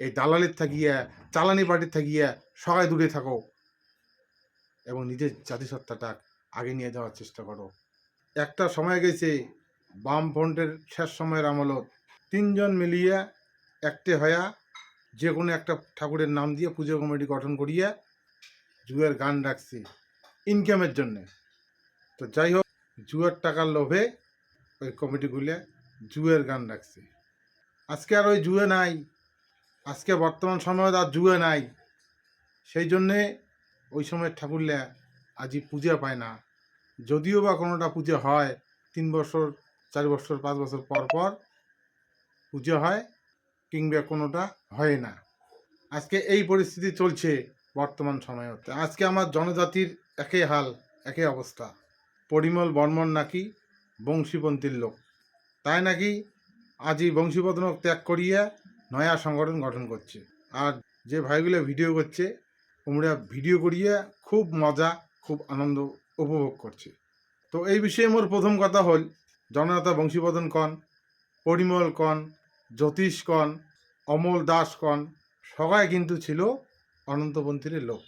এই দালালির থাকিয়া চালানি পার্টির থাকিয়া সবাই দূরে থাকো এবং নিজের জাতিসত্তাটা আগে নিয়ে যাওয়ার চেষ্টা করো। একটা সময় গেছে বামফ্রন্টের শেষ সময়ের আমলত তিনজন মিলিয়ে একটে হয়া যে কোনো একটা ঠাকুরের নাম দিয়ে পুজো কমিটি গঠন করিয়া জুয়ের গান রাখছি ইনকামের জন্যে। তো যাই হোক, জুয়ের টাকার লোভে ওই কমিটিগুলো জুয়ের গান রাখছে। আজকে আর ওই জুয়ে নাই, আজকে বর্তমান সময়ে আর জুয়ে নাই। সেই জন্যে ওই সময়ের ঠাকুরলা আজই পূজা পায় না। যদিও বা কোনোটা পুজো হয় 3 বছর 4 বছর 5 বছর পর পর পুজো হয়, কিংবা কোনোটা হয় না। আজকে এই পরিস্থিতি চলছে বর্তমান সময়তে। আজকে আমার জনজাতির একই হাল, একই অবস্থা। পরিমল বর্মন নাকি বংশীপন্থীর লোক, তাই নাকি আজই বংশীপতন ত্যাগ করিয়া নয়া সংগঠন গঠন করছে। আর যে ভাইগুলো ভিডিও করছে ওমরা ভিডিও করিয়া খুব মজা, খুব আনন্দ উপভোগ করছে। তো এই বিষয়ে মোর প্রথম কথা হল, জননেতা বংশীপতন কন, পরিমল কন, জ্যোতিষ কন, অমল দাস কন, সবাই কিন্তু ছিল অনন্তপন্থীর লোক।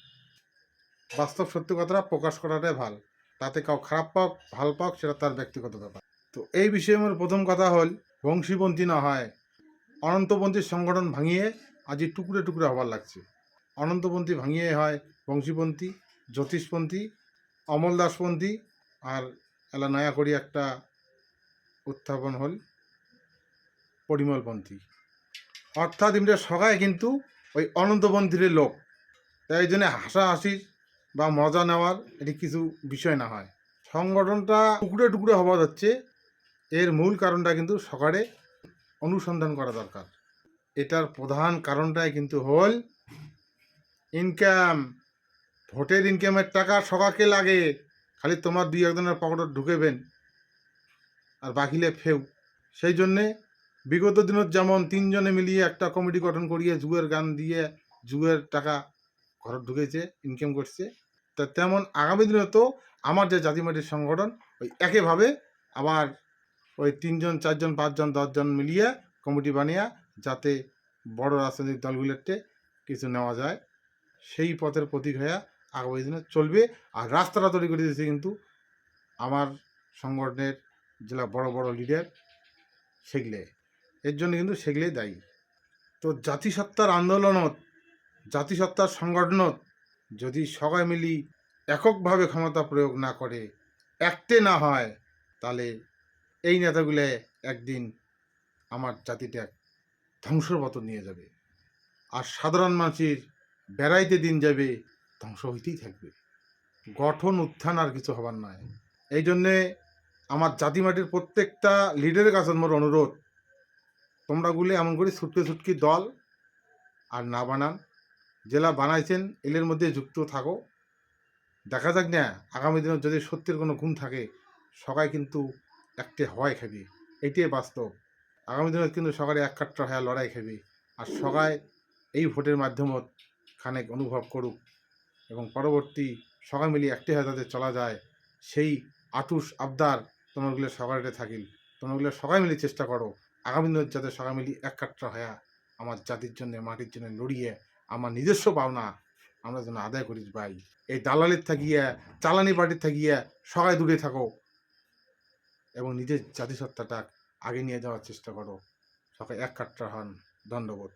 বাস্তব সত্য কথাটা প্রকাশ করাটাই ভাল, তাতে কাউ খারাপ পাক ভাল পাক সেটা তার ব্যক্তিগত ব্যাপার। তো এই বিষয়ে আমার প্রথম কথা হল, বংশীপন্থী না হয় অনন্তপন্থীর সংগঠন ভাঙিয়ে আজই টুকরে টুকরে হবার লাগছে। অনন্তপন্থী ভাঙিয়ে হয় বংশীপন্থী, জ্যোতিষপন্থী, অমল দাসপন্থী, আর এলা নয়া করি একটা উত্থাপন হল পরিমলপন্থী। অর্থাৎ ইমরা সবাই কিন্তু ওই অনন্তপন্থীর লোক। তাই এই জন্য হাসাহাসির বা মজা নেওয়ার এটি কিছু বিষয় না হয়। সংগঠনটা টুকরে টুকরে হওয়া যাচ্ছে, এর মূল কারণটা কিন্তু সকালে অনুসন্ধান করা দরকার। এটার প্রধান কারণটাই কিন্তু হল ইনকাম। ভোটের ইনকামের টাকা সকাকে লাগে, খালি তোমার 2-1জনের পকেটে ঢুকেবেন আর বাকিলে ফেউ। সেই জন্যে বিগত দিনত যেমন 3 জনে মিলিয়ে একটা কমিটি গঠন করিয়ে জুয়ের গান দিয়ে জুয়ের টাকা ঘরে ঢুকেছে, ইনকাম করছে, তা তেমন আগামী দিনে তো আমার যে জাতিমাটির সংগঠন ওই একইভাবে আবার ওই 3 জন 4 জন 5 জন 10 জন মিলিয়ে কমিটি বানিয়ে যাতে বড় রাজনৈতিক দলগুলোতে কিছু নেওয়া যায়, সেই পথের প্রতীক হয়ে আগামী দিনে চলবে। আর রাস্তাটা তৈরি করে দিয়েছে কিন্তু আমার সংগঠনের জেলা বড় বড় লিডার, সেগুলো এর জন্য কিন্তু সেগুলোই দায়ী। তো জাতিসত্তার আন্দোলনত, জাতিসত্তার সংগঠনত যদি সবাই মিলি এককভাবে ক্ষমতা প্রয়োগ না করে, একটে না হয়, তাহলে এই নেতাগুলো একদিন আমার জাতিটা ধ্বংসর পথ নিয়ে যাবে। আর সাধারণ মানুষের বেড়াইতে দিন যাবে, ধ্বংস হইতেই থাকবে। গঠন উত্থান আর কিছু হবার নয়। এই জন্যে আমার জাতিমাটির প্রত্যেকটা লিডারের কাছে মোর অনুরোধ, তোমরাগুলি এমন করে ছুটকে ছুটকি দল আর না বানান, জেলা বানাইছেন এলের মধ্যে যুক্ত থাকো। দেখা যাক না আগামী দিনে যদি সত্যের কোনো গুণ থাকে, সবাই কিন্তু একটে হওয়াই খাবে, এইটাই বাস্তব। আগামী দিনে কিন্তু সকালে এক কাট্টা হয়ে লড়াই খাবে। আর সবাই এই ভোটের মাধ্যমত খানিক অনুভব করুক এবং পরবর্তী সবাই মিলিয়ে একটি হয়ে যাতে চলা যায়, সেই আতুষ আবদার তোমারগুলো সকালে থাকিল। তোমারগুলো সবাই মিলে চেষ্টা করো আগামী দিনের যাতে সবাই মিলি এক কাট্টা হয়ে আমার জাতির জন্য, মাটির জন্য লড়িয়ে আমার নিজস্ব পাওনা আমরা যেন আদায় করি পাই। এই দালালির থাকিয়া চালানি পার্টির থাকিয়া সবাই দূরে থাকো এবং নিজের জাতিসত্তাটা আগে নিয়ে যাওয়ার চেষ্টা করো। সবাই এক কাট্টা হন। ধন্যবাদ।